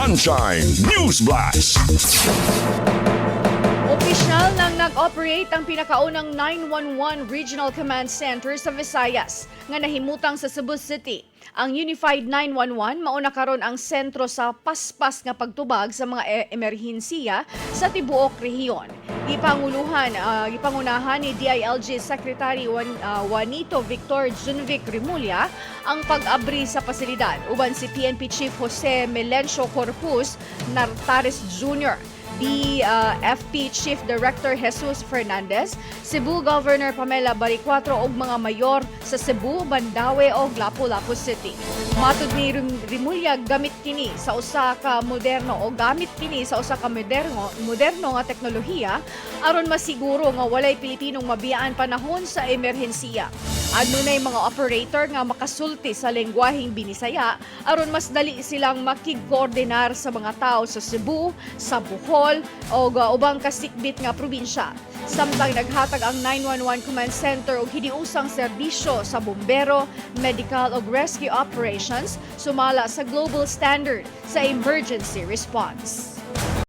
Sunshine News Blast. Opisyal nang nag-operate ang pinakaunang 911 Regional Command Center sa Visayas nga nahimutang sa Sugbo City. Ang Unified 911 mauna karon ang sentro sa paspas nga pagtubag sa mga emerhensiya sa tibuok rehiyon. Ipangunahan ni DILG Secretary Juanito Victor Junvic Rimulya ang pag-abri sa pasilidad uban si PNP Chief Jose Melencio Corpus Nartares Jr., DFP Chief Director Jesus Fernandez, Cebu Governor Pamela Baricuatro ug mga mayor sa Cebu, Mandaue ug Lapu-Lapu City. Matud ni Rimulya gamit kini sa usa ka moderno nga teknolohiya aron masiguro nga walay Pilipinong mabiyaan panahon sa emerhensiya. Adunay mga operator nga makasulti sa lengguwaheng Binisaya aron mas dali silang makig-koordinar sa mga tao sa Cebu, sa Bohol o ubang kasikbit nga probinsya. Samtang naghatag ang 911 Command Center og hiniusang serbisyo sa bombero, medical ug rescue operations sumala sa global standard sa emergency response.